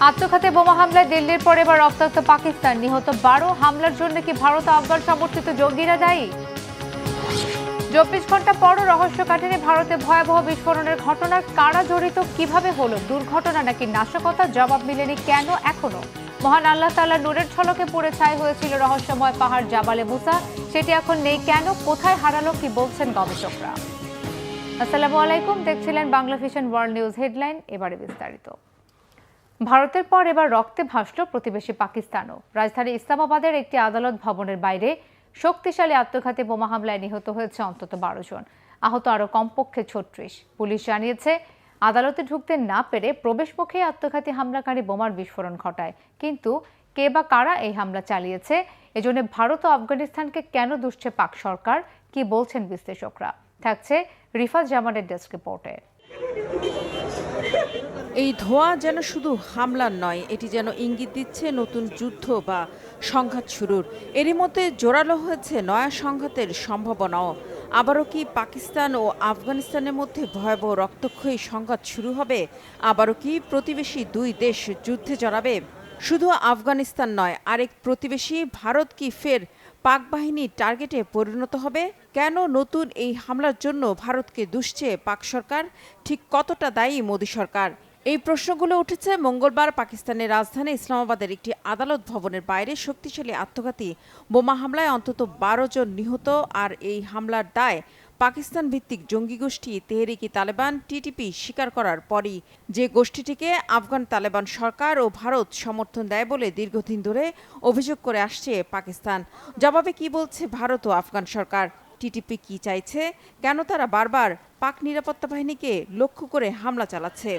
আত্মঘাতী বোমা হামলায় দিল্লির পর এবার রক্তাক্ত পাকিস্তান। নিহত 12। হামলার জন্য কি ভারত ও আফগান সমর্থিত জঙ্গিরা দায়ী? 24 ঘন্টা পরও রহস্য কাটেনি ভারতে ভয়াবহ বিস্ফোরণের ঘটনার কারা জড়িত, কিভাবে হলো, দুর্ঘটনা নাকি নাশকতা? জবাব মিলেনি কেন এখনো। মহান আল্লাহ তাআলার নূরের ঝলকে পুড়ে ছাই হয়েছিল রহস্যময় পাহাড় জাবালে মুসা, সেটি এখন নেই কেন, কোথায় হারালো, কি বলছেন গবেষকরা? আসসালামু আলাইকুম, দেখছিলেন Bangla vision world news headline. এবারে বিস্তারিত। ভারতের পর এবার রক্তে ভাসল প্রতিবেশী পাকিস্তানও। রাজধানী ইসলামাবাদের একটি আদালত ভবনের বাইরে শক্তিশালী আত্মঘাতী বোমা হামলায় নিহত হয়েছে অন্তত 12 জন, আহত আরও কমপক্ষে 36। পুলিশ জানিয়েছে, আদালতে ঢুকতে না পেরে প্রবেশমুখে আত্মঘাতী হামলাকারী বোমার বিস্ফোরণ ঘটায়। কিন্তু কে বা কারা এই হামলা চালিয়েছে, এজন্য ভারত ও আফগানিস্তানকে কেন দুষছে পাক সরকার, কি বলছেন বিশ্লেষকরা? থাকছে রিফাত জামানের ডেস্ক রিপোর্টে। এই ধোঁয়া যেন শুধু হামলার নয়, এটি যেন ইঙ্গিত দিচ্ছে নতুন যুদ্ধ বা সংঘাত শুরুর। এরই মধ্যে জোরালো হয়েছে নয়া সংঘাতের সম্ভাবনাও। আবারও কি পাকিস্তান ও আফগানিস্তানের মধ্যে ভয়াবহ রক্তক্ষয়ী সংঘাত শুরু হবে? আবারও কি প্রতিবেশী দুই দেশ যুদ্ধে জড়াবে? শুধু আফগানিস্তান নয়, আরেক প্রতিবেশী ভারত কি ফের পাক বাহিনীর টার্গেটে পরিণত হবে? কেন নতুন এই হামলার জন্য ভারতকে দুষছে পাক সরকার? ঠিক কতটা দায়ী মোদী সরকার? এই প্রশ্নগুলো উঠেছে মঙ্গলবার পাকিস্তানের রাজধানী ইসলামাবাদের একটি আদালত ভবনের বাইরে শক্তিশালী আত্মঘাতী বোমা হামলায় অন্তত 12 জন নিহত। আর এই হামলার দায় পাকিস্তান ভিত্তিক জঙ্গি গোষ্ঠী তেহরিকি তালেবান টিটিপি স্বীকার করার পরই, যে গোষ্ঠীটিকে আফগান তালেবান সরকার ও ভারত সমর্থন দেয় বলে দীর্ঘদিন ধরে অভিযোগ করে আসছে পাকিস্তান। জবাবে কি বলছে ভারত ও আফগান সরকার? টিটিপি কি চাইছে? কেন তারা বারবার পাক নিরাপত্তা বাহিনীকে লক্ষ্য করে হামলা চালাচ্ছে?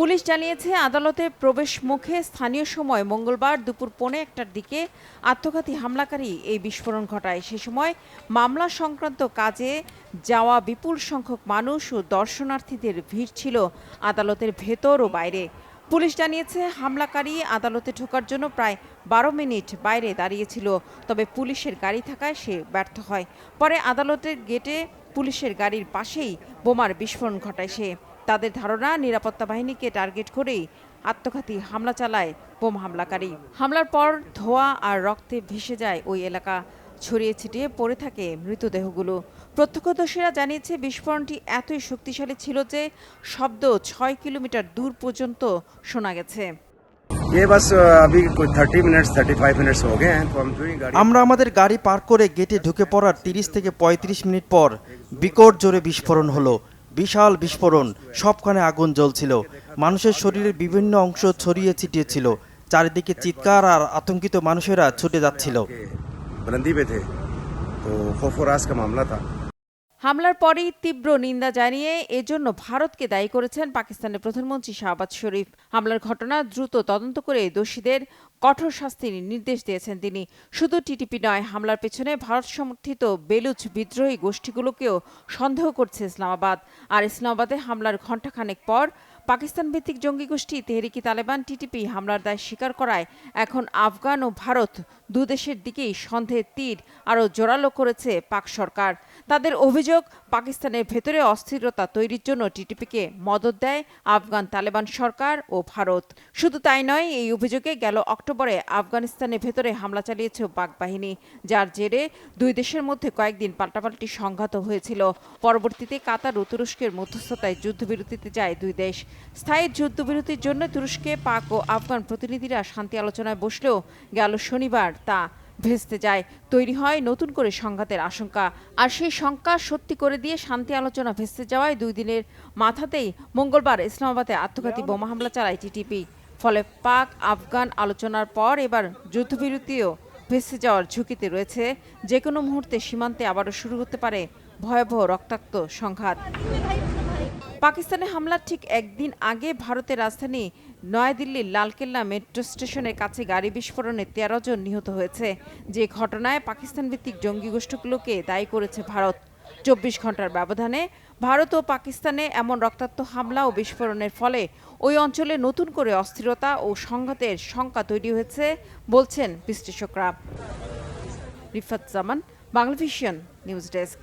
পুলিশ জানিয়েছে, আদালতে প্রবেশ মুখে স্থানীয় সময় মঙ্গলবার দুপুর 1:15টার দিকে আত্মঘাতী হামলাকারী এই বিস্ফোরণ ঘটায়। সে সময় মামলা সংক্রান্ত কাজে যাওয়া বিপুল সংখ্যক মানুষ ও দর্শনার্থীদের ভিড় ছিল আদালতের ভেতর ও বাইরে। পুলিশ জানিয়েছে, হামলাকারী আদালতে ঢোকার জন্য প্রায় 12 মিনিট বাইরে দাঁড়িয়েছিল, তবে পুলিশের গাড়ি থাকায় সে ব্যর্থ হয়। পরে আদালতের গেটে পুলিশের গাড়ির পাশেই বোমার বিস্ফোরণ ঘটায় সে। তাদের ধারণা, নিরাপত্তা বাহিনীকে টার্গেট করেই আত্মঘাতী হামলা চালায় বোমা হামলাকারী। হামলার পর ধোঁয়া আর রক্তে ভেসে যায় ওই এলাকা, ছড়িয়ে ছিটিয়ে পড়ে থাকে মৃতদেহগুলো। প্রত্যক্ষদর্শীরা জানিয়েছে, বিস্ফোরণটি এতই শক্তিশালী ছিল যে শব্দ 6 কিলোমিটার দূর পর্যন্ত শোনা গেছে। আমরা আমাদের গাড়ি পার্ক করে গেটে ঢুকে পড়ার 30 থেকে 35 মিনিট পর বিকট জোরে বিস্ফোরণ হলো। বিশাল বিস্ফোরণ, সবখানে আগুন জ্বলছিল, মানুষের শরীরের বিভিন্ন অংশ ছড়িয়ে ছিটিয়ে ছিল। চারিদিকে চিৎকার আর আতঙ্কিত মানুষেরা ছুটে যাচ্ছিল। হামলার পরেই তীব্র নিন্দা জানিয়ে এজন্য ভারতকে দায়ী করেছেন পাকিস্তানের প্রধানমন্ত্রী শাহবাজ শরীফ। হামলার ঘটনা দ্রুত তদন্ত করে দোষীদের কঠোর শাস্তির নির্দেশ দিয়েছেন তিনি। শুধু টিটিপি নয়, হামলার পেছনে ভারত সমর্থিত বেলুচ বিদ্রোহী গোষ্ঠীগুলোকেও সন্দেহ করছে ইসলামাবাদ। আর ইসলামাবাদে হামলার ঘণ্টাখানেক পর পাকিস্তান ভিত্তিক জঙ্গি গোষ্ঠী তেহরিকি তালেবান টিটিপি হামলার দায় স্বীকার করায় এখন আফগান ও ভারত দুদেশের দিকেই সন্দেহের তীর আরও জোরালো করেছে পাক সরকার। তাদের অভিযোগ, পাকিস্তানের ভেতরে অস্থিরতা তৈরির জন্য টিটিপিকে মদদ দেয় আফগান তালেবান সরকার ও ভারত। শুধু তাই নয়, এই অভিযোগে গেল অক্টোবরে আফগানিস্তানের ভেতরে হামলা চালিয়েছে পাক বাহিনী, যার জেরে দুই দেশের মধ্যে কয়েকদিন পাল্টাপাল্টি সংঘাত হয়েছিল। পরবর্তীতে কাতার ও তুরস্কের মধ্যস্থতায় যুদ্ধবিরতিতে যায় দুই দেশ। স্থায়ী যুদ্ধবিরতির জন্য তুরস্কে পাক ও আফগান প্রতিনিধিরা শান্তি আলোচনায় বসলেও গেল শনিবার তা ভেস্তে যায়। তৈরি হয় নতুন করে সংঘাতের আশঙ্কা। আর সেই শঙ্কা সত্যি করে দিয়ে শান্তি আলোচনা ভেস্তে যাওয়ায় 2 দিনের মাথাতেই মঙ্গলবার ইসলামাবাদে আত্মঘাতী বোমা হামলা চালায় টিটিপি। ফলে পাক আফগান আলোচনার পর এবার যুদ্ধবিরতিও ভেস্তে যাওয়ার ঝুঁকিতে রয়েছে। যে কোনো মুহূর্তে সীমান্তে আবারও শুরু হতে পারে ভয়াবহ রক্তাক্ত সংঘাত। পাকিস্তানের হামলার ঠিক একদিন আগে ভারতের রাজধানী নয়াদিল্লির লালকেল্লা মেট্রো স্টেশনের কাছে গাড়ি বিস্ফোরণে 13 জন নিহত হয়েছে। যে ঘটনায় পাকিস্তান ভিত্তিক জঙ্গি গোষ্ঠীগুলোকে দায়ী করেছে ভারত। 24 ঘন্টার ব্যবধানে ভারত ও পাকিস্তানে এমন রক্তাক্ত হামলা ও বিস্ফোরণের ফলে ওই অঞ্চলে নতুন করে অস্থিরতা ও সংঘাতের শঙ্কা তৈরি হয়েছে বলছেন বিশ্লেষকরা। রিফাত জামান, বাংলা ভিশন নিউজ ডেস্ক।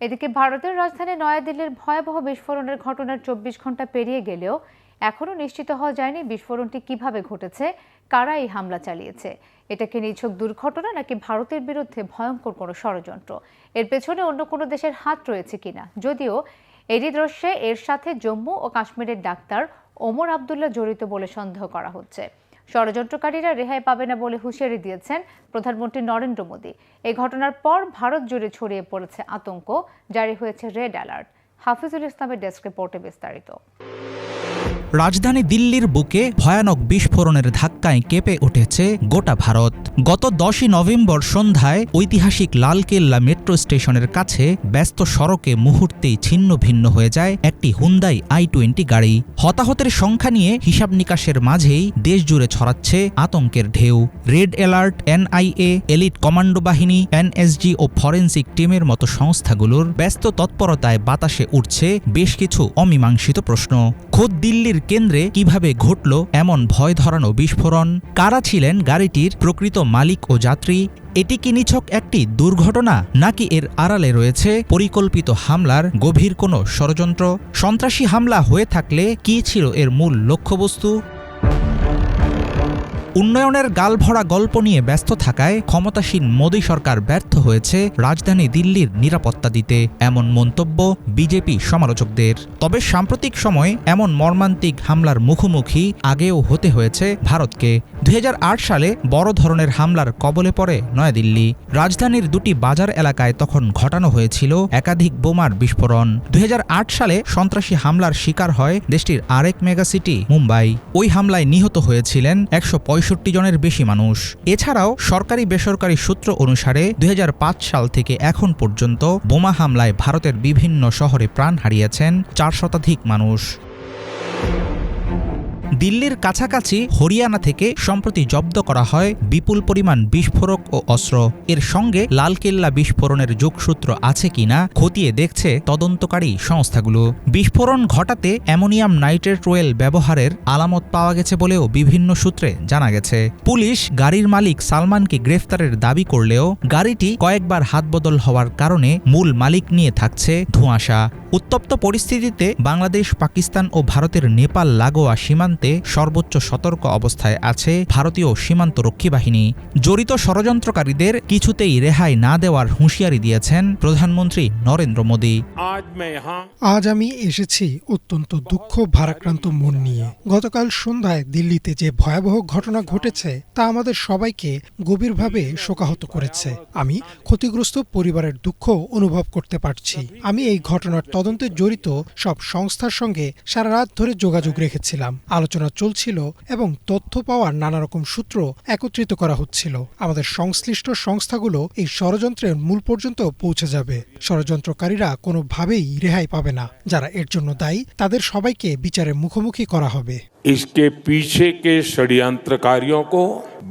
এদিকে ভারতের রাজধানী নয়াদিল্লির ভয়াবহ বিস্ফোরণের ঘটনার 24 ঘন্টা পেরিয়ে গেলেও এখনও নিশ্চিত হওয়া যায়নি বিস্ফোরণটি কিভাবে ঘটেছে, কারা এই হামলা চালিয়েছে। এটা কি নিছক দুর্ঘটনা নাকি ভারতের বিরুদ্ধে ভয়ঙ্কর কোনো ষড়যন্ত্র? এর পেছনে অন্য কোনো দেশের হাত রয়েছে কিনা? যদিও এরই দৃশ্যে এর সাথে জম্মু ও কাশ্মীরের ডাক্তার ওমর আবদুল্লাহ জড়িত বলে সন্দেহ করা হচ্ছে। ষড়যন্ত্রকারীরা রেহাই পাবে না বলে হুঁশিয়ারি দিয়েছেন প্রধানমন্ত্রী নরেন্দ্র মোদী। এই ঘটনার পর ভারত জুড়ে ছড়িয়ে পড়েছে আতঙ্ক, জারি হয়েছে রেড অ্যালার্ট। হাফিজুল ইসলামের ডেস্ক রিপোর্টে বিস্তারিত। রাজধানী দিল্লির বুকে ভয়ানক বিস্ফোরণের ধাক্কায় কেঁপে উঠেছে গোটা ভারত। গত 10ই নভেম্বর সন্ধ্যায় ঐতিহাসিক লালকেল্লা মেট্রো স্টেশনের কাছে ব্যস্ত সড়কে মুহূর্তেই ছিন্ন ভিন্ন হয়ে যায় একটি হুন্দাই i20 গাড়ি। হতাহতের সংখ্যা নিয়ে হিসাব নিকাশের মাঝেই দেশজুড়ে ছড়াচ্ছে আতঙ্কের ঢেউ। Red alert, NIA, elite commando বাহিনী, NSG ও ফরেনসিক টিমের মতো সংস্থাগুলোর ব্যস্ত তৎপরতায় বাতাসে উঠছে বেশ কিছু অমীমাংসিত প্রশ্ন। খোদ দিল্লির কেন্দ্রে কিভাবে ঘটল এমন ভয় ধরানো বিস্ফোরণ? কারা ছিলেন গাড়িটির প্রকৃত মালিক ও যাত্রী? এটি কি নিছক একটি দুর্ঘটনা নাকি এর আড়ালে রয়েছে পরিকল্পিত হামলার গভীর কোনো ষড়যন্ত্র? সন্ত্রাসী হামলা হয়ে থাকলে কী ছিল এর মূল লক্ষ্যবস্তু? উন্নয়নের গালভরা গল্প নিয়ে ব্যস্ত থাকায় ক্ষমতাসীন মোদী সরকার ব্যর্থ হয়েছে রাজধানী দিল্লির নিরাপত্তা দিতে, এমন মন্তব্য বিজেপি সমালোচকদের। তবে সাম্প্রতিক সময়ে এমন মর্মান্তিক হামলার মুখোমুখি আগেও হতে হয়েছে ভারতকে। 2008 সালে বড় ধরনের হামলার কবলে পড়ে নয়াদিল্লি। রাজধানীর দুটি বাজার এলাকায় তখন ঘটানো হয়েছিল একাধিক বোমার বিস্ফোরণ। 2008 সালে সন্ত্রাসী হামলার শিকার হয় দেশটির আরেক মেগাসিটি মুম্বাই। ওই হামলায় নিহত হয়েছিলেন 165 জনের বেশি মানুষ। এছাড়াও সরকারি বেসরকারি সূত্র অনুসারে 2005 সাল থেকে এখন পর্যন্ত বোমা হামলায় ভারতের বিভিন্ন শহরে প্রাণ হারিয়েছেন 4 শতাধিক মানুষ। দিল্লির কাছাকাছি হরিয়ানা থেকে সম্প্রতি জব্দ করা হয় বিপুল পরিমাণ বিস্ফোরক ও অস্ত্র। এর সঙ্গে লালকেল্লা বিস্ফোরণের যোগসূত্র আছে কিনা খতিয়ে দেখছে তদন্তকারী সংস্থাগুলো। বিস্ফোরণ ঘটাতে অ্যামোনিয়াম নাইট্রেট ওয়েল ব্যবহারের আলামত পাওয়া গেছে বলেও বিভিন্ন সূত্রে জানা গেছে। পুলিশ গাড়ির মালিক সালমানকে গ্রেফতারের দাবি করলেও গাড়িটি কয়েকবার হাতবদল হওয়ার কারণে মূল মালিক নিয়ে থাকছে ধোঁয়াশা। উত্তপ্ত পরিস্থিতিতে বাংলাদেশ, পাকিস্তান ও ভারতের নেপাল লাগোয়া সীমান্তে সর্বোচ্চ সতর্ক অবস্থায় আছে ভারতীয় সীমান্তরক্ষী বাহিনী। জড়িত ষড়যন্ত্রকারীদের কিছুতেই রেহাই না দেওয়ার হুঁশিয়ারি দিয়েছেন প্রধানমন্ত্রী নরেন্দ্র মোদী। আজ আমি এসেছি অত্যন্ত দুঃখ ভারাক্রান্ত মন নিয়ে। গতকাল সন্ধ্যায় দিল্লিতে যে ভয়াবহ ঘটনা ঘটেছে তা আমাদের সবাইকে গভীরভাবে শোকাহত করেছে। আমি ক্ষতিগ্রস্ত পরিবারের দুঃখ অনুভব করতে পারছি। আমি এই ঘটনার তদন্তে জড়িত সব সংস্থার সঙ্গে সারা রাত ধরে যোগাযোগ রেখেছিলাম। আলোচনা চলছিল এবং তথ্য পাওয়ার নানা রকম সূত্র একত্রিত করা হচ্ছিল। আমাদের সংশ্লিষ্ট সংস্থাগুলো এই ষড়যন্ত্রের মূল পর্যন্ত পৌঁছে যাবে। ষড়যন্ত্রকারীরা কোনোভাবেই রেহাই পাবে না। যারা এর জন্য দায়ী তাদের সবাইকে বিচারের মুখোমুখি করা হবে। इसके पीछे के षड्यंत्रकारियों को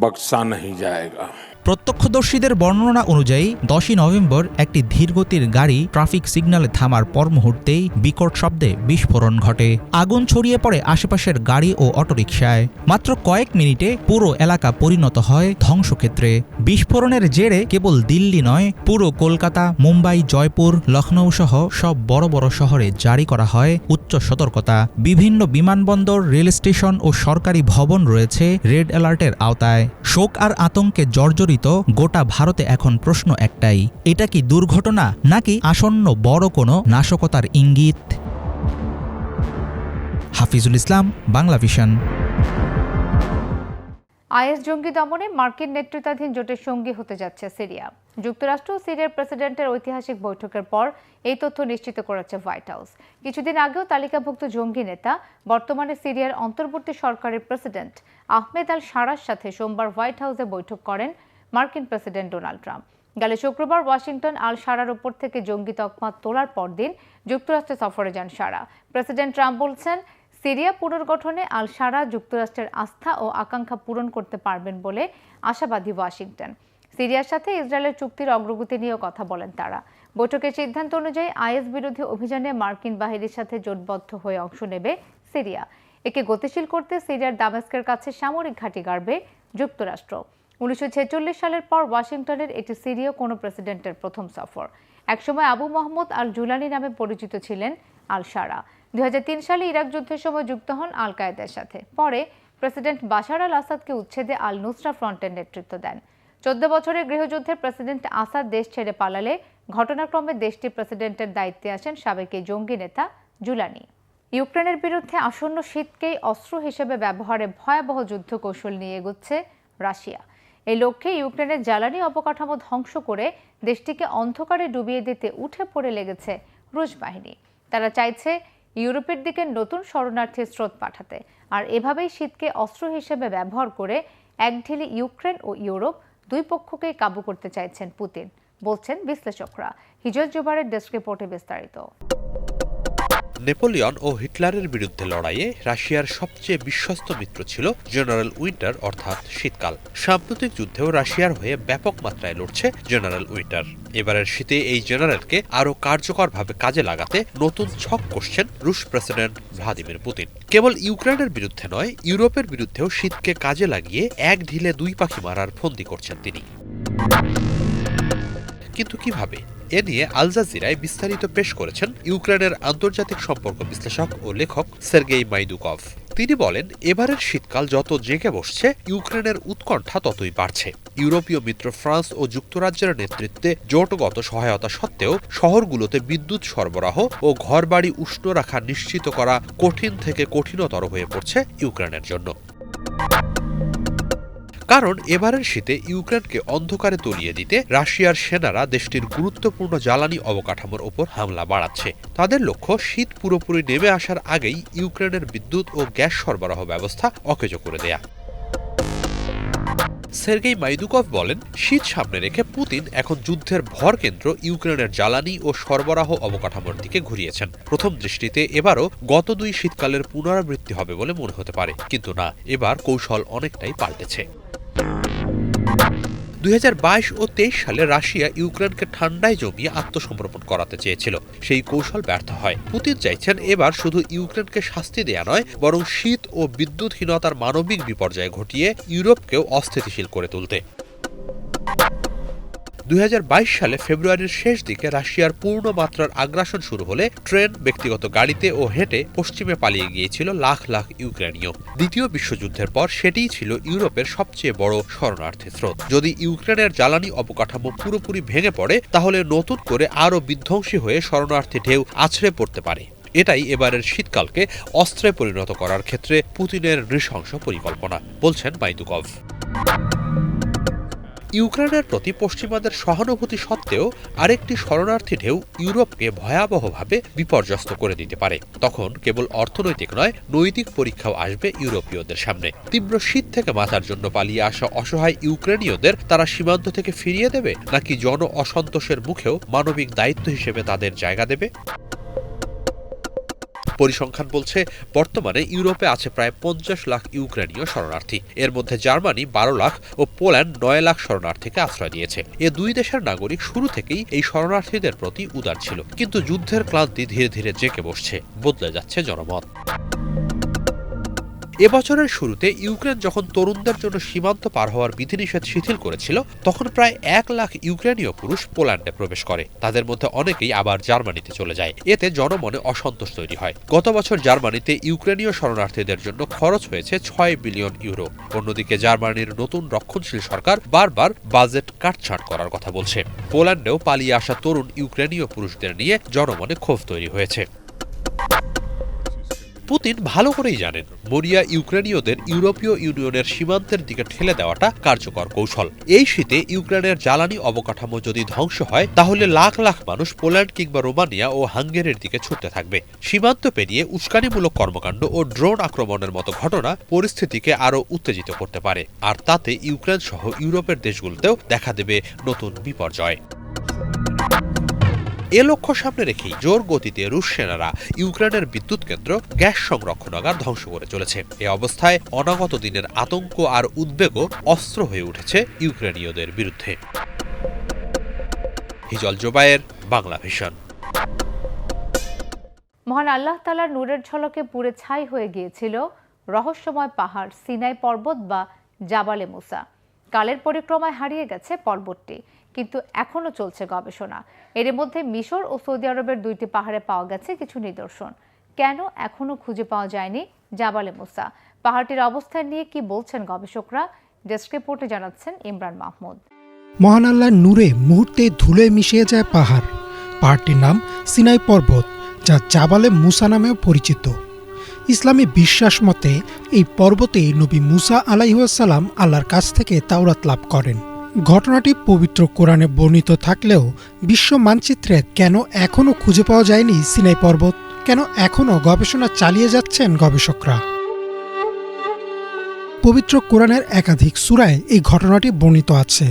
बख्शा नहीं जाएगा। প্রত্যক্ষদর্শীদের বর্ণনা অনুযায়ী 10ই নভেম্বর একটি ধীরগতির গাড়ি ট্রাফিক সিগন্যালে থামার পর মুহূর্তেই বিকট শব্দে বিস্ফোরণ ঘটে। আগুন ছড়িয়ে পড়ে আশেপাশের গাড়ি ও অটোরিকশায়। মাত্র কয়েক মিনিটে পুরো এলাকা পরিণত হয় ধ্বংসক্ষেত্রে। বিস্ফোরণের জেরে কেবল দিল্লি নয়, পুরো কলকাতা, মুম্বাই, জয়পুর, লখনৌ সহ সব বড় বড় শহরে জারি করা হয় উচ্চ সতর্কতা। বিভিন্ন বিমানবন্দর, রেল স্টেশন ও সরকারি ভবন রয়েছে রেড অ্যালার্টের আওতায়। শোক আর আতঙ্কে জর্জরিত গোটা ভারতে এখন প্রশ্ন একটাই, এটা কি দুর্ঘটনা নাকি আসন্ন বড় কোনো নাশকতার ইঙ্গিত? হাফিজুল ইসলাম, বাংলা ভিশন। আইএস জঙ্গি দমনে মার্কিন নেতৃত্বাধীন জোটের সঙ্গী হতে যাচ্ছে সিরিয়া। যুক্তরাষ্ট্র ও সিরিয়ার প্রেসিডেন্টের ঐতিহাসিক বৈঠকের পর এই তথ্য নিশ্চিত করেছে হোয়াইট হাউস। কিছুদিন আগেও তালিকাভুক্ত জঙ্গি নেতা, বর্তমানে সিরিয়ার অন্তর্বর্তী সরকারের প্রেসিডেন্ট আহমেদ আল শারার সাথে সোমবার হোয়াইট হাউসে বৈঠক করেন মার্কিন প্রেসিডেন্ট ডোনাল্ড ট্রাম্প। গেল শুক্রবার ওয়াশিংটন আল শারার ওপর থেকে জঙ্গি তকমা তোলার পরদিন যুক্তরাষ্ট্রে সফরে যান শারা। প্রেসিডেন্ট ট্রাম্প বলছেন, সিরিয়া পুনর্গঠনে আল শারা যুক্তরাষ্ট্রের আস্থা ও আকাঙ্ক্ষা পূরণ করতে পারবেন বলে আশাবাদী ওয়াশিংটন। সিরিয়ার সাথে ইসরায়েলের চুক্তির অগ্রগতি নিয়েও কথা বলেন তারা। বৈঠকের সিদ্ধান্ত অনুযায়ী আইএস বিরোধী অভিযানে মার্কিন বাহিনীর সাথে জোটবদ্ধ হয়ে অংশ নেবে সিরিয়া। একে গতিশীল করতে সিরিয়ার দামেস্কের কাছে সামরিক ঘাঁটি গাড়বে যুক্তরাষ্ট্র। 1946 সালের পর ওয়াশিংটনের এটি সিরীয় কোনো প্রেসিডেন্টের প্রথম সফর। একসময় আবু মোহাম্মদ আল জুলানি নামে পরিচিত ছিলেন আল শারা। 2003 সালে ইরাক যুদ্ধের সময় যুক্ত হন আল কায়েদার সাথে। পরে প্রেসিডেন্ট বাশার আল আসাদকে উচ্ছেদে আল নুসরা ফ্রন্টের নেতৃত্ব দেন। 14 বছরের গৃহযুদ্ধে প্রেসিডেন্ট আসাদ দেশ ছেড়ে পালালে ঘটনাক্রমে দেশটির প্রেসিডেন্টের দায়িত্বে আসেন সাবেক এই জঙ্গি নেতা জুলানি। ইউক্রেনের বিরুদ্ধে আসন্ন শীতকেই অস্ত্র হিসেবে ব্যবহারে ভয়াবহ যুদ্ধ কৌশল নিয়ে এগোচ্ছে রাশিয়া। এই লক্ষ্যে ইউক্রেনের জ্বালানি অবকাঠামো ধ্বংস করে দেশটিকে অন্ধকারে ডুবিয়ে দিতে উঠে পড়ে লেগেছে রুশ বাহিনী। তারা চাইছে ইউরোপের দিকে নতুন শরণার্থীর স্রোত পাঠাতে, আর এভাবেই শীতকে অস্ত্র হিসেবে ব্যবহার করে একঢিলে ইউক্রেন ও ইউরোপ দুই পক্ষকেই কাবু করতে চাইছেন পুতিন, বলছেন বিশ্লেষকরা। হিজল জুবারের ডেস্ক রিপোর্টে বিস্তারিত। নেপোলিয়ন ও হিটলারের বিরুদ্ধে লড়াইয়ে রাশিয়ার সবচেয়ে বিশ্বস্ত মিত্র ছিল জেনারেল উইন্টার অর্থাৎ শীতকাল। সাম্প্রতিক যুদ্ধেও রাশিয়ার হয়ে ব্যাপক মাত্রায় লড়ছে জেনারেল উইন্টার। এবারের শীতে এই জেনারেলকে আরও কার্যকরভাবে কাজে লাগাতে নতুন ছক কষছেন রুশ প্রেসিডেন্ট ভ্লাদিমির পুতিন। কেবল ইউক্রেনের বিরুদ্ধে নয়, ইউরোপের বিরুদ্ধেও শীতকে কাজে লাগিয়ে এক ঢিলে দুই পাখি মারার ফন্দি করছেন তিনি। কিন্তু কিভাবে? এ নিয়ে আল জাজিরায় বিস্তারিত পেশ করেছেন ইউক্রেনের আন্তর্জাতিক সম্পর্ক বিশ্লেষক ও লেখক সের্গেই মাইদুকভ। তিনি বলেন, এবারের শীতকাল যত জেগে বসছে, ইউক্রেনের উৎকণ্ঠা ততই বাড়ছে। ইউরোপীয় মিত্র ফ্রান্স ও যুক্তরাজ্যের নেতৃত্বে জোটগত সহায়তা সত্ত্বেও শহরগুলোতে বিদ্যুৎ সরবরাহ ও ঘরবাড়ি উষ্ণ রাখা নিশ্চিত করা কঠিন থেকে কঠিনতর হয়ে পড়ছে ইউক্রেনের জন্য। কারণ এবারের শীতে ইউক্রেনকে অন্ধকারে তলিয়ে দিতে রাশিয়ার সেনারা দেশটির গুরুত্বপূর্ণ জ্বালানি অবকাঠামোর ওপর হামলা বাড়াচ্ছে। তাদের লক্ষ্য শীত পুরোপুরি নেমে আসার আগেই ইউক্রেনের বিদ্যুৎ ও গ্যাস সরবরাহ ব্যবস্থা অকেজো করে দেয়া। সের্গেই মাইদুকভ বলেন, শীত সামনে রেখে পুতিন এখন যুদ্ধের ভরকেন্দ্র ইউক্রেনের জ্বালানি ও সরবরাহ অবকাঠামোর দিকে ঘুরিয়েছেন। প্রথম দৃষ্টিতে এবারও গত দুই শীতকালের পুনরাবৃত্তি হবে বলে মনে হতে পারে, কিন্তু না, এবার কৌশল অনেকটাই পাল্টেছে। 2022 ও 23 সালে রাশিয়া ইউক্রেনকে ঠান্ডায় জমিয়ে আত্মসমর্পণ করাতে চেয়েছিল। সেই কৌশল ব্যর্থ হয়। পুতিন চাইছেন এবার শুধু ইউক্রেনকে শাস্তি দেয়া নয়, বরং শীত ও বিদ্যুৎহীনতার মানবিক বিপর্যয় ঘটিয়ে ইউরোপকেও অস্থিতিশীল করে তুলতে। 2022 সালে ফেব্রুয়ারির শেষ দিকে রাশিয়ার পূর্ণ মাত্রার আগ্রাসন শুরু হলে ট্রেন, ব্যক্তিগত গাড়িতে ও হেঁটে পশ্চিমে পালিয়ে গিয়েছিল লাখ লাখ ইউক্রেনীয়। দ্বিতীয় বিশ্বযুদ্ধের পর সেটিই ছিল ইউরোপের সবচেয়ে বড় শরণার্থী স্রোত। যদি ইউক্রেনের জ্বালানি অবকাঠামো পুরোপুরি ভেঙে পড়ে, তাহলে নতুন করে আরও বিধ্বংসী হয়ে শরণার্থী ঢেউ আছড়ে পড়তে পারে। এটাই এবারের শীতকালকে অস্ত্রে পরিণত করার ক্ষেত্রে পুতিনের নৃশংস পরিকল্পনা, বলছেন মাইদুকভ। ইউক্রেনের প্রতি পশ্চিমাদের সহানুভূতি সত্ত্বেও আরেকটি শরণার্থী ঢেউ ইউরোপকে ভয়াবহভাবে বিপর্যস্ত করে দিতে পারে। তখন কেবল অর্থনৈতিক নয়, নৈতিক পরীক্ষাও আসবে ইউরোপীয়দের সামনে। তীব্র শীত থেকে বাঁচার জন্য পালিয়ে আসা অসহায় ইউক্রেনীয়দের তারা সীমান্ত থেকে ফিরিয়ে দেবে, নাকি জন অসন্তোষের মুখেও মানবিক দায়িত্ব হিসেবে তাদের জায়গা দেবে? পরিসংখ্যান বলছে, বর্তমানে ইউরোপে আছে প্রায় 50 লাখ ইউক্রেনীয় শরণার্থী। এর মধ্যে জার্মানি 12 লাখ ও পোল্যান্ড 9 লাখ শরণার্থীকে আশ্রয় দিয়েছে। এ দুই দেশের নাগরিক শুরু থেকেই এই শরণার্থীদের প্রতি উদার ছিল, কিন্তু যুদ্ধের ক্লান্তি ধীরে ধীরে জেঁকে বসছে, বদলে যাচ্ছে জনমত। এবছরের শুরুতে ইউক্রেন যখন তরুণদের জন্য সীমান্ত পার হওয়ার বিধিনিষেধ শিথিল করেছিল, তখন প্রায় 1 লাখ ইউক্রেনীয় পুরুষ পোল্যান্ডে প্রবেশ করে। তাদের মধ্যে অনেকেই আবার জার্মানিতে চলে যায়। এতে জনমনে অসন্তোষ তৈরি হয়। গত বছর জার্মানিতে ইউক্রেনীয় শরণার্থীদের জন্য খরচ হয়েছে 6 বিলিয়ন ইউরো। অন্যদিকে জার্মানির নতুন রক্ষণশীল সরকার বারবার বাজেট কাটছাঁট করার কথা বলছে। পোল্যান্ডেও পালিয়ে আসা তরুণ ইউক্রেনীয় পুরুষদের নিয়ে জনমনে ক্ষোভ তৈরি হয়েছে। পুতিন ভালো করেই জানেন, মরিয়া ইউক্রেনীয়দের ইউরোপীয় ইউনিয়নের সীমান্তের দিকে ঠেলে দেওয়াটা কার্যকর কৌশল। এই শীতে ইউক্রেনের জ্বালানি অবকাঠামো যদি ধ্বংস হয়, তাহলে লাখ লাখ মানুষ পোল্যান্ড কিংবা রোমানিয়া ও হাঙ্গেরির দিকে ছুটতে থাকবে। সীমান্ত পেরিয়ে উস্কানিমূলক কর্মকাণ্ড ও ড্রোন আক্রমণের মতো ঘটনা পরিস্থিতিকে আরও উত্তেজিত করতে পারে, আর তাতে ইউক্রেন সহ ইউরোপের দেশগুলোতেও দেখা দেবে নতুন বিপর্যয়। এ লক্ষ্য সামনে রেখেই জোর গতিতে রুশ সেনারা ইউক্রেনের বিদ্যুৎ কেন্দ্র, গ্যাস সংরক্ষণাগার ধ্বংস করে চলেছে। এ অবস্থায় অনাগত দিনের আতঙ্ক আর উদ্বেগও অস্ত্র হয়ে উঠেছে ইউক্রেনীয়দের বিরুদ্ধে। হিজল জোবায়ের, বাংলা ভিশন। মহান আল্লাহ তাআলার নূরের ঝলকে পুড়ে ছাই হয়ে গিয়েছিল রহস্যময় পাহাড় সিনাই পর্বত বা জাবালে মুসা। কালের পরিক্রমায় হারিয়ে গেছে পর্বতটি, কিন্তু এখনো চলছে গবেষণা। এর মধ্যে মিশর ও সৌদি আরবের 2টি পাহাড়ে পাওয়া গেছে কিছু নিদর্শন। কেন এখনো খুঁজে পাওয়া যায়নি জাবালে মুসা? পাহাড়টির অবস্থান নিয়ে কি বলছেন গবেষকরা? ডেস্ক রিপোর্টে জানাচ্ছেন ইমরান মাহমুদ। মহান আল্লাহর নূরে মুহূর্তে ধুলোয় মিশিয়ে যায় পাহাড়। পাহাড়টির নাম সিনাই পর্বত, যা জাবালে মুসা নামেও পরিচিত। ইসলামী বিশ্বাস মতে এই পর্বতে নবী মুসা আলাইহিসসালাম আল্লাহর কাছ থেকে তাওরাত লাভ করেন। ঘটনাটি পবিত্র কোরআনে বর্ণিত থাকলেও বিশ্ব মানচিত্রে কেন এখনও খুঁজে পাওয়া যায়নি সিনাই পর্বত? কেন এখনও গবেষণা চালিয়ে যাচ্ছেন গবেষকরা? পবিত্র কোরআনের একাধিক সূরায় এই ঘটনাটি বর্ণিত আছে।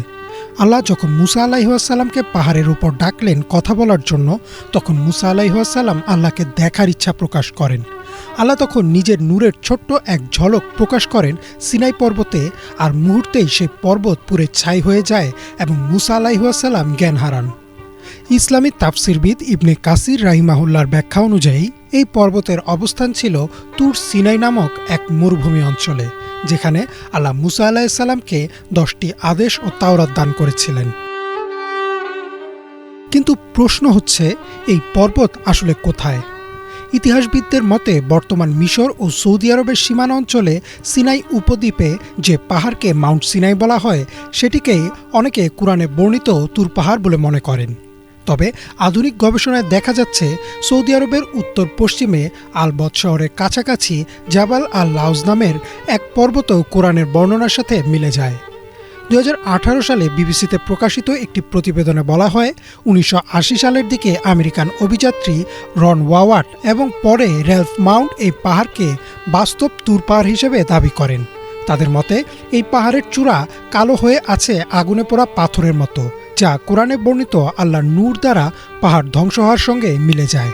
আল্লাহ যখন মুসা আলাইহিসসালামকে পাহাড়ের উপর ডাকলেন কথা বলার জন্য, তখন মুসা আলাইহিসসালাম আল্লাহকে দেখার ইচ্ছা প্রকাশ করেন। আল্লাহ তখন নিজের নূরের ছোট্ট এক ঝলক প্রকাশ করেন সিনাই পর্বতে, আর মুহূর্তেই সেই পর্বত পুড়ে ছাই হয়ে যায় এবং মুসা আলাইহিসসালাম জ্ঞান হারান। ইসলামী তাফসিরবিদ ইবনে কাসির রাহিমাহুল্লাহর ব্যাখ্যা অনুযায়ী এই পর্বতের অবস্থান ছিল তুর সিনাই নামক এক মরুভূমি অঞ্চলে, যেখানে আল্লাহ মুসা আলাইহিসসালামকে 10টি আদেশ ও তাওরাত দান করেছিলেন। কিন্তু প্রশ্ন হচ্ছে, এই পর্বত আসলে কোথায়? ইতিহাসবিদদের মতে বর্তমান মিশর ও সৌদি আরবের সীমানা অঞ্চলে সিনাই উপদ্বীপে যে পাহাড়কে মাউন্ট সিনাই বলা হয়, সেটিকেই অনেকে কুরআনে বর্ণিত তুর পাহাড় বলে মনে করেন। তবে আধুনিক গবেষণায় দেখা যাচ্ছে সৌদি আরবের উত্তর পশ্চিমে আলবত শহরের কাছাকাছি জাবাল আল লাউজ নামের এক পর্বতও কোরআনের বর্ণনার সাথে মিলে যায়। 2018 সালে বিবিসিতে প্রকাশিত একটি প্রতিবেদনে বলা হয়, 1980 সালের দিকে আমেরিকান অভিযাত্রী রন ওয়াওয়াট এবং পরে রেলফ মাউন্ট এই পাহাড়কে বাস্তব তুর পাহাড় হিসেবে দাবি করেন। তাদের মতে এই পাহাড়ের চূড়া কালো হয়ে আছে আগুনে পোড়া পাথরের মতো, যা কোরআনে বর্ণিত আল্লাহর নূর দ্বারা পাহাড় ধ্বংস হওয়ার সঙ্গে মিলে যায়।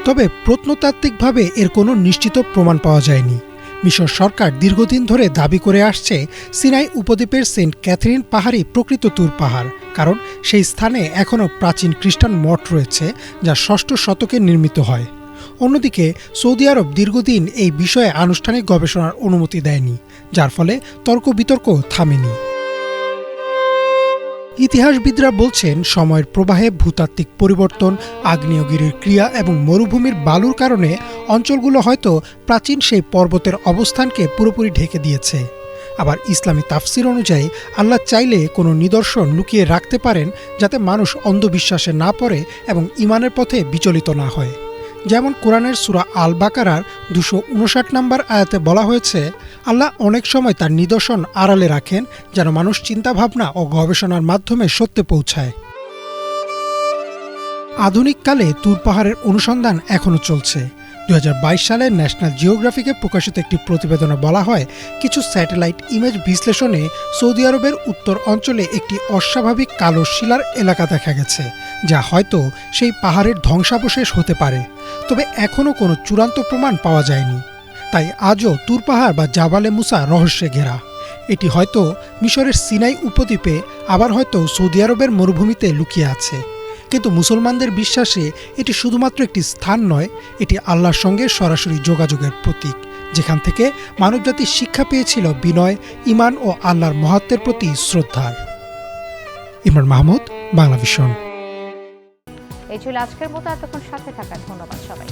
তবে প্রত্নতাত্ত্বিকভাবে এর কোনো নিশ্চিত প্রমাণ পাওয়া যায়নি। মিশর সরকার দীর্ঘদিন ধরে দাবি করে আসছে সিনাই উপদ্বীপের সেন্ট ক্যাথরিন পাহাড়ই প্রকৃত তুর পাহাড়, কারণ সেই স্থানে এখনও প্রাচীন খ্রিস্টান মঠ রয়েছে, যা 6ষ্ঠ শতকে নির্মিত হয়। অন্যদিকে সৌদি আরব দীর্ঘদিন এই বিষয়ে আনুষ্ঠানিক গবেষণার অনুমতি দেয়নি, যার ফলে তর্ক বিতর্ক থামেনি। ইতিহাসবিদরা বলছেন, সময়ের প্রবাহে ভূতাত্ত্বিক পরিবর্তন, আগ্নেয়গিরির ক্রিয়া এবং মরুভূমির বালুর কারণে অঞ্চলগুলো হয়তো প্রাচীন সেই পর্বতের অবস্থানকে পুরোপুরি ঢেকে দিয়েছে। আবার ইসলামী তাফসির অনুযায়ী আল্লাহ চাইলে কোনো নিদর্শন লুকিয়ে রাখতে পারেন, যাতে মানুষ অন্ধবিশ্বাসে না পড়ে এবং ঈমানের পথে বিচলিত না হয়। যেমন কোরআনের সূরা আল বাকারার 259 নম্বর আয়াতে বলা হয়েছে, আল্লাহ অনেক সময় তার নিদর্শন আড়ালে রাখেন, যেন মানুষ চিন্তাভাবনা ও গবেষণার মাধ্যমে সত্যে পৌঁছায়। আধুনিককালে তুর পাহাড়ের অনুসন্ধান এখনও চলছে। 2022 সালে ন্যাশনাল জিওগ্রাফিকে প্রকাশিত একটি প্রতিবেদনে বলা হয়, কিছু স্যাটেলাইট ইমেজ বিশ্লেষণে সৌদি আরবের উত্তর অঞ্চলে একটি অস্বাভাবিক কালো শিলার এলাকা দেখা গেছে, যা হয়তো সেই পাহাড়ের ধ্বংসাবশেষ হতে পারে। তবে এখনও কোনো চূড়ান্ত প্রমাণ পাওয়া যায়নি। তাই আজও তুর পাহাড় বা জাবালে মুসা রহস্যে ঘেরা। এটি হয়তো মিশরের সিনাই উপদ্বীপে, আবার হয়তো সৌদি আরবের মরুভূমিতে লুকিয়ে আছে। কিন্তু মুসলমানদের বিশ্বাসে এটি শুধুমাত্র একটি স্থান নয়, এটি আল্লাহর সঙ্গে সরাসরি যোগাযোগের প্রতীক, যেখান থেকে মানবজাতি শিক্ষা পেয়েছিল বিনয়, ঈমান ও আল্লাহর মহত্বের প্রতি শ্রদ্ধার। ইমরান মাহমুদ, বাংলা ভিশন। এই ছিল আজকের মতো। এতক্ষণ সাথে থাকার ধন্যবাদ সবাই।